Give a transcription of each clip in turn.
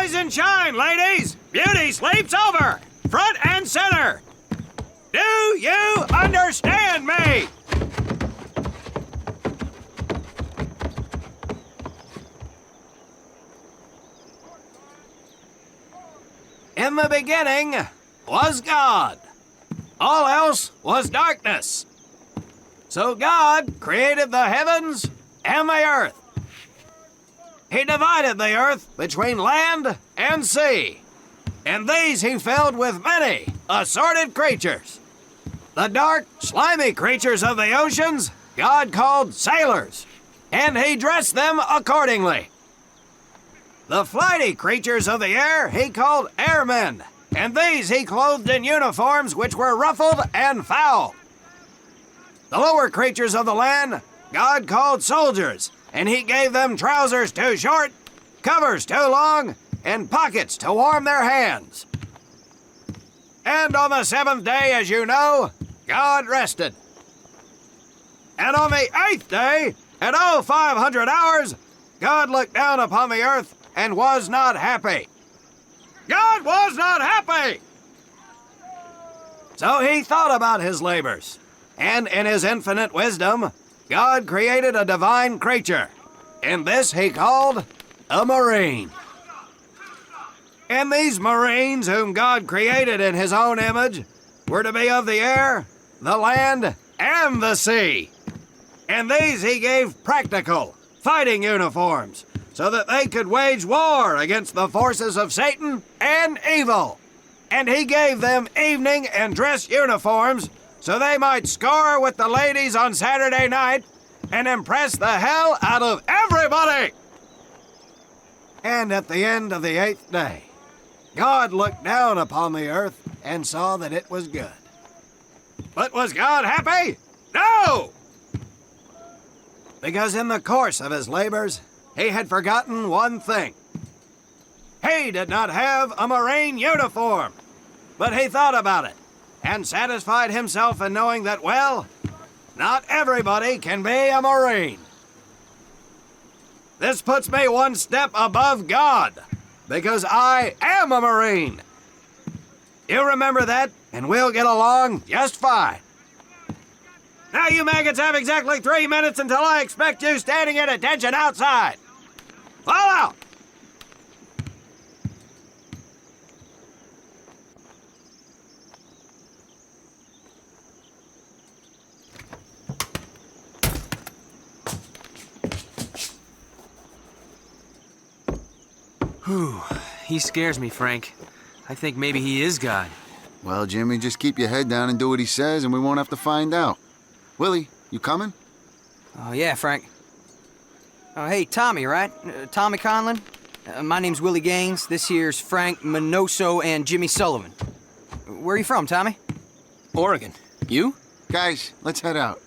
Rise and shine, ladies! Beauty sleeps over! Front and center! Do you understand me? In the beginning was God. All else was darkness. So God created the heavens and the earth. He divided the earth between land and sea, and these he filled with many assorted creatures. The dark, slimy creatures of the oceans God called sailors, and he dressed them accordingly. The flighty creatures of the air he called airmen, and these he clothed in uniforms which were ruffled and foul. The lower creatures of the land God called soldiers, and he gave them trousers too short, covers too long, and pockets to warm their hands. And on the seventh day, as you know, God rested. And on the eighth day, at 0500 hours, God looked down upon the earth and was not happy. God was not happy! So he thought about his labors, and in his infinite wisdom, God created a divine creature, and this he called a marine. And these marines whom God created in his own image were to be of the air, the land, and the sea. And these he gave practical, fighting uniforms, so that they could wage war against the forces of Satan and evil. And he gave them evening and dress uniforms, so they might score with the ladies on Saturday night and impress the hell out of everybody. And at the end of the eighth day, God looked down upon the earth and saw that it was good. But was God happy? No! Because in the course of his labors, he had forgotten one thing. He did not have a marine uniform, but he thought about it and satisfied himself in knowing that, well, not everybody can be a marine. This puts me one step above God, because I am a marine. You remember that, and we'll get along just fine. Now you maggots have exactly 3 minutes until I expect you standing at attention outside. Fall out! Whew, he scares me, Frank. I think maybe he is God. Well, Jimmy, just keep your head down and do what he says, and we won't have to find out. Willie, you coming? Oh, yeah, Frank. Oh, hey, Tommy, right? Tommy Conlon? My name's Willie Gaines. This here's Frank Minoso and Jimmy Sullivan. Where are you from, Tommy? Oregon. You? Guys, let's head out.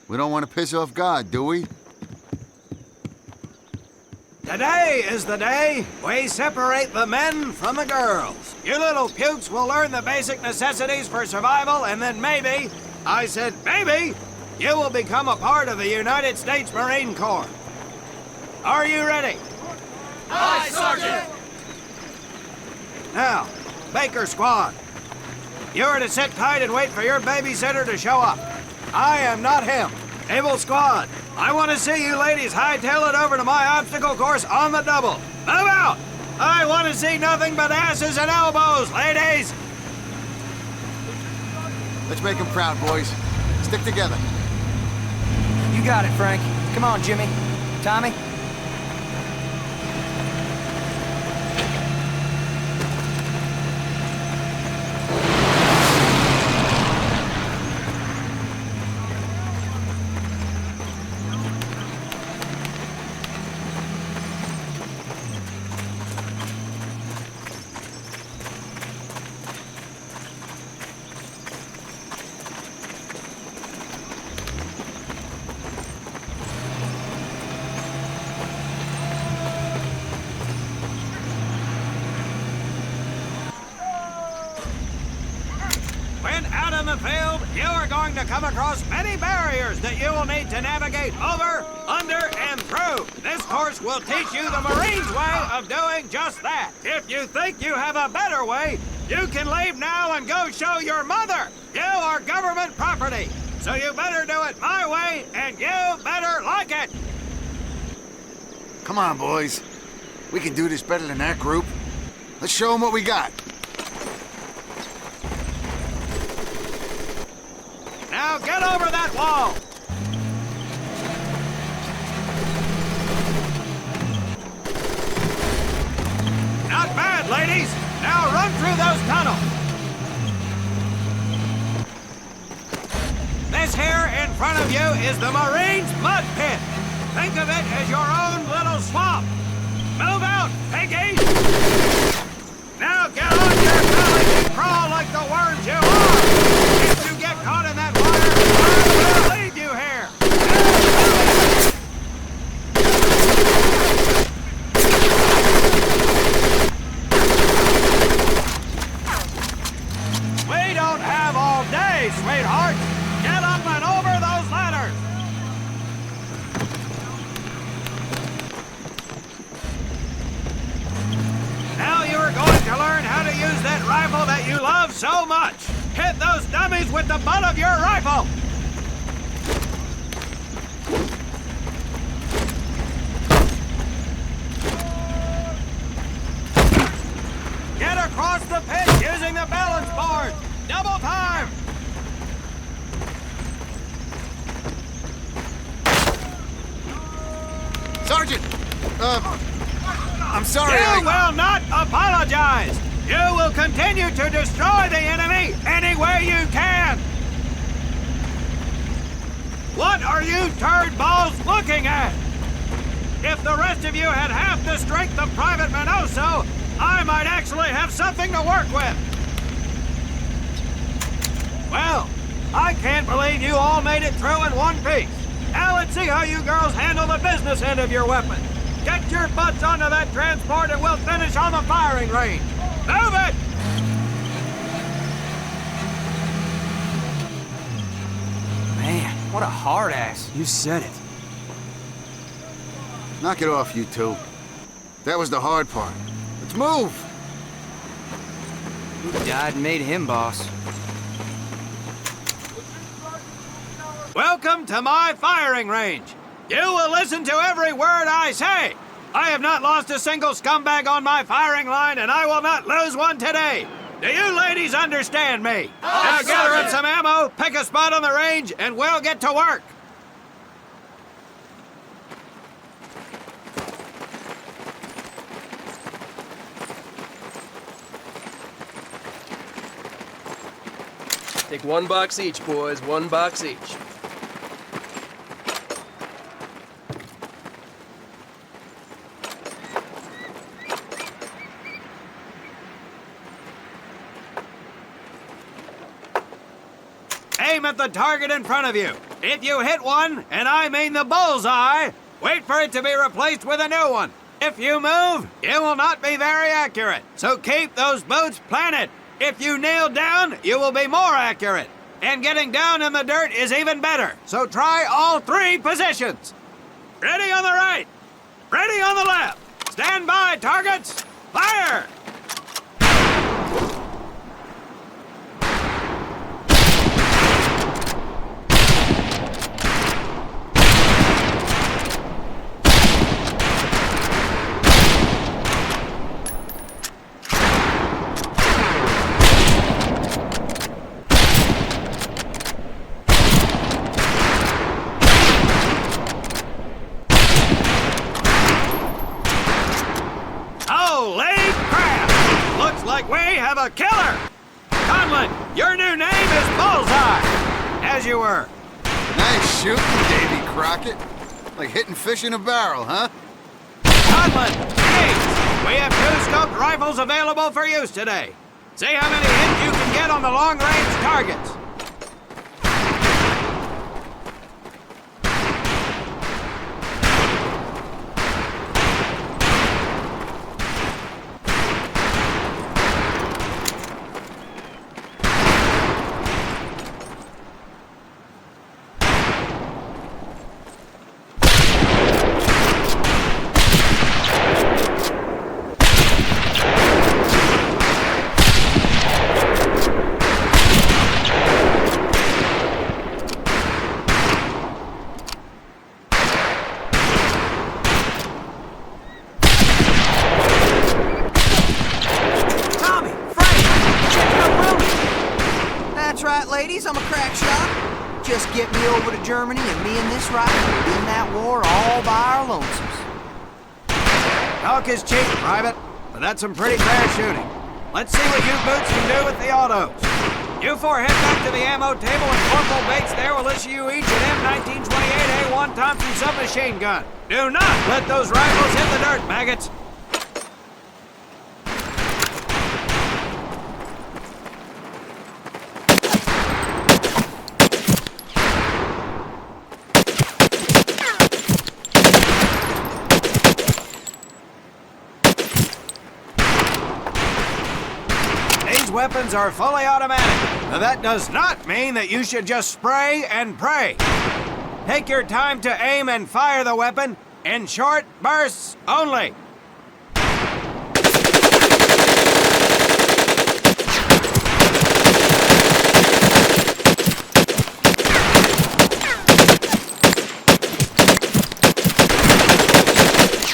We don't want to piss off God, do we? Today is the day we separate the men from the girls. You little pukes will learn the basic necessities for survival, and then maybe, I said maybe, you will become a part of the United States Marine Corps. Are you ready? Aye, Sergeant! Now, Baker Squad, you're to sit tight and wait for your babysitter to show up. I am not him. Able Squad, I want to see you ladies hightail it over to my obstacle course on the double. Move out! I want to see nothing but asses and elbows, ladies! Let's make him proud, boys. Stick together. You got it, Frank. Come on, Jimmy. Tommy? You are going to come across many barriers that you will need to navigate over, under, and through. This course course will teach you the Marines' way of doing just that. If you think you have a better way, you can leave now and go show your mother. You are government property, so you better do it my way, and you better like it. Come on, boys. We can do this better than that group. Let's show them what we got. Now get over that wall. Not bad, ladies. Now run through those tunnels. This here in front of you is the Marines' mud pit. Think of it as your own little swamp. Move out, piggies! Now get on your belly and crawl like the worms you are. If you get caught in that water, I will leave you here. We don't have all day, sweetheart. Get up and over those ladders. Now you are going to learn how to use that rifle that you love so much. Hit those dummies with the butt of your rifle. Get across the pit using the balance board. Double time. Sergeant! I'm sorry. You will not apologize. You will continue to destroy the enemy any way you can. What are you turd balls looking at? If the rest of you had half the strength of Private Minoso, I might actually have something to work with. Well, I can't believe you all made it through in one piece. Now let's see how you girls handle the business end of your weapon. Get your butts onto that transport and we'll finish on the firing range. Move it! Man, what a hard ass. You said it. Knock it off, you two. That was the hard part. Let's move! Who died and made him boss? Welcome to my firing range. You will listen to every word I say. I have not lost a single scumbag on my firing line, and I will not lose one today. Do you ladies understand me? Now gather up some ammo, pick a spot on the range, and we'll get to work. Take 1 box each, boys. 1 box each. Aim at the target in front of you. If you hit one, and I mean the bullseye, wait for it to be replaced with a new one. If you move, it will not be very accurate. So keep those boots planted. If you nail down, you will be more accurate. And getting down in the dirt is even better. So try all 3 positions. Ready on the right. Ready on the left. Stand by, targets. Fire! Like we have a killer! Conlon, your new name is Bullseye! As you were. Nice shooting, Davy Crockett. Like hitting fish in a barrel, huh? Conlon, Gates, we have 2 scoped rifles available for use today. See how many hits you can get on the long-range targets. just get me over to Germany and me and this rifle will be in that war all by our lonesomes. Talk is cheap, Private, but that's some pretty fair shooting. Let's see what you boots can do with the autos. You four head back to the ammo table and Corporal Bates there will issue you each an M1928A1 Thompson submachine gun. Do not let those rifles hit the dirt, maggots. Weapons are fully automatic, but that does not mean that you should just spray and pray. Take your time to aim and fire the weapon in short bursts only.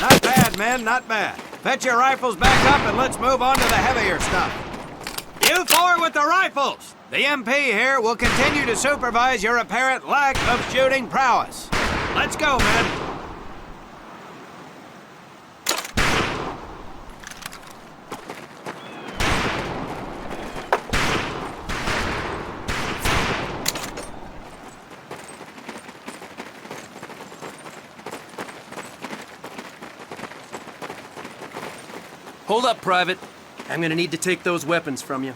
Not bad, men, not bad. Fetch your rifles back up and let's move on to the heavier stuff. You four with the rifles! The MP here will continue to supervise your apparent lack of shooting prowess. Let's go, men. Hold up, Private. I'm gonna need to take those weapons from you.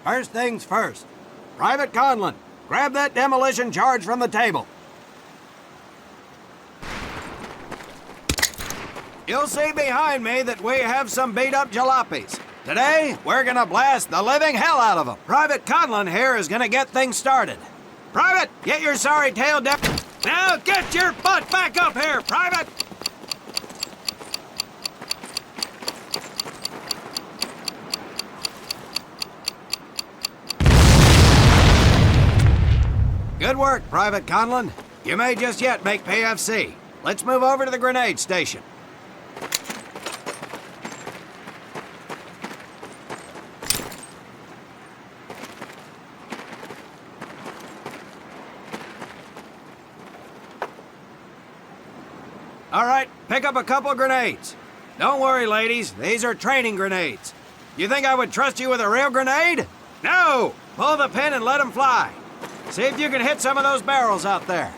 First things first. Private Conlon, grab that demolition charge from the table. You'll see behind me that we have some beat-up jalopies. Today, we're gonna blast the living hell out of them. Private Conlon here is gonna get things started. Private, get your sorry-tailed Now get your butt back up here, Private! Good work, Private Conlon. You may just yet make PFC. Let's move over to the grenade station. All right, pick up a couple grenades. Don't worry, ladies. These are training grenades. You think I would trust you with a real grenade? No! Pull the pin and let them fly. See if you can hit some of those barrels out there.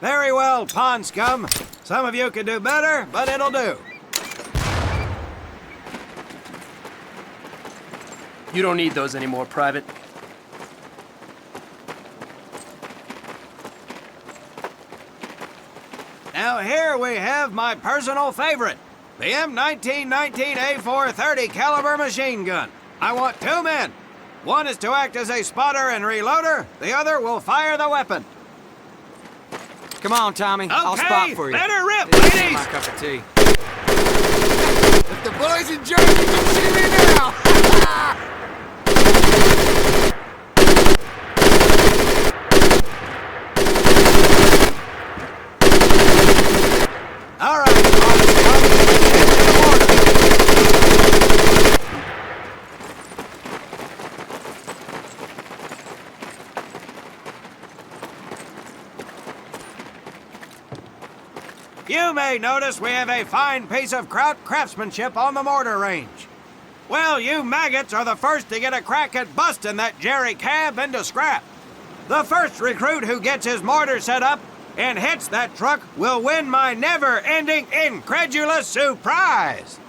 Very well, pond scum. Some of you could do better, but it'll do. You don't need those anymore, Private. Now here we have my personal favorite, the M1919A4 30 caliber machine gun. I want two men. One is to act as a spotter and reloader. The other will fire the weapon. Come on, Tommy. Okay, I'll spot for you. let her rip, This is ladies! my cup of tea. If the boys in Germany can see me now! All right, pond scum. Hit the mortar. You may notice we have a fine piece of craftsmanship on the mortar range. Well, you maggots are the first to get a crack at busting that jerry cab into scrap. The first recruit who gets his mortar set up and hits that truck will win my never-ending incredulous surprise.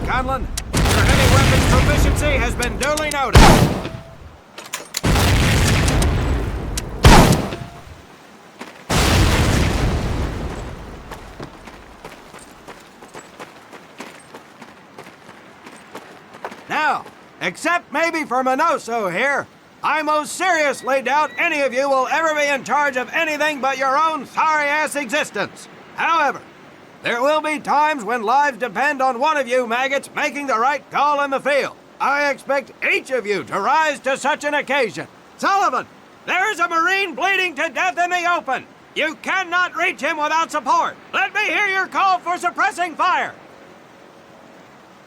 Conlon, your heavy weapons proficiency has been duly noted. Now, except maybe for Minoso here, I most seriously doubt any of you will ever be in charge of anything but your own sorry-ass existence. However, there will be times when lives depend on one of you maggots making the right call in the field. I expect each of you to rise to such an occasion. Sullivan, there is a Marine bleeding to death in the open. You cannot reach him without support. Let me hear your call for suppressing fire.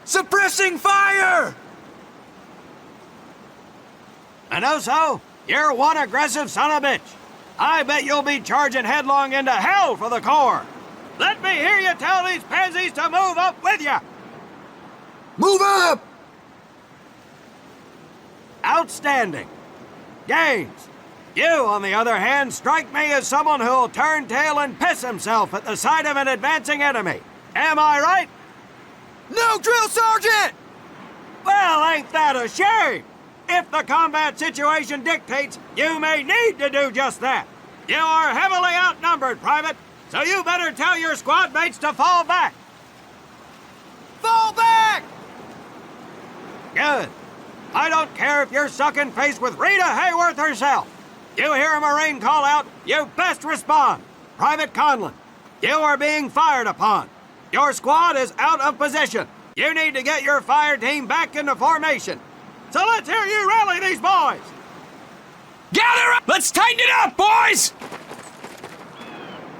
Suppressing fire! Minoso, you're one aggressive son of a bitch. I bet you'll be charging headlong into hell for the Corps. Let me hear you tell these pansies to move up with you! Move up! Outstanding. Gaines, you, on the other hand, strike me as someone who'll turn tail and piss himself at the sight of an advancing enemy. Am I right? No, Drill Sergeant! Well, ain't that a shame? If the combat situation dictates, you may need to do just that. You are heavily outnumbered, Private. So you better tell your squad mates to fall back. Fall back! Good. I don't care if you're sucking face with Rita Hayworth herself. You hear a Marine call out, you best respond. Private Conlon, you are being fired upon. Your squad is out of position. You need to get your fire team back into formation. So let's hear you rally these boys. Gather up! Let's tighten it up, boys!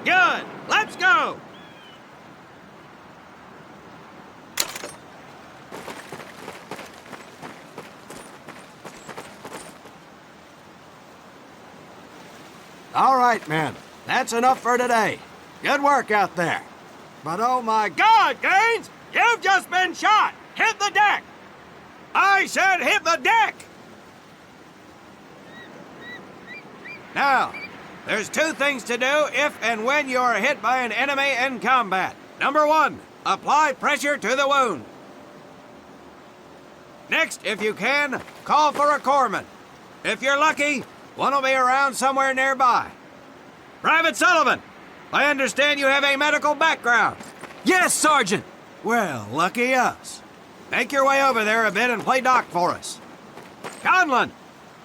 Good. Let's go. All right, men. That's enough for today. Good work out there. But oh my God, Gaines! You've just been shot! Hit the deck! I said hit the deck! Now, there's two things to do if and when you are hit by an enemy in combat. Number one, apply pressure to the wound. Next, if you can, call for a corpsman. If you're lucky, one will be around somewhere nearby. Private Sullivan, I understand you have a medical background. Yes, Sergeant! Well, lucky us. Make your way over there a bit and play doc for us. Conlon,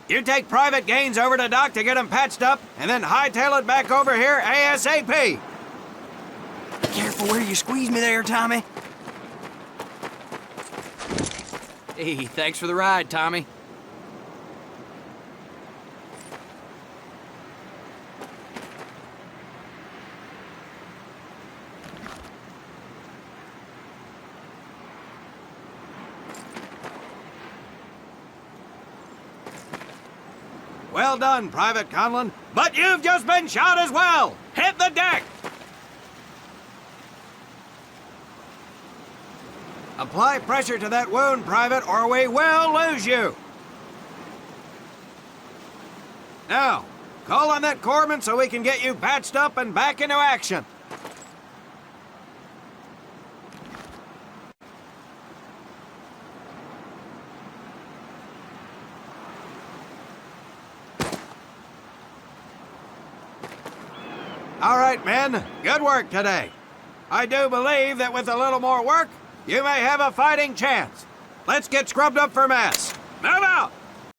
you take Private Gaines over to Doc to get him patched up, and then hightail it back over here ASAP. Careful where you squeeze me there, Tommy. Hey, thanks for the ride, Tommy. Well done, Private Conlon, but you've just been shot as well. Hit the deck. Apply pressure to that wound, Private, or we will lose you. Now, call on that corpsman so we can get you patched up and back into action. All right, men. Good work today. I do believe that with a little more work, you may have a fighting chance. Let's get scrubbed up for mess. Move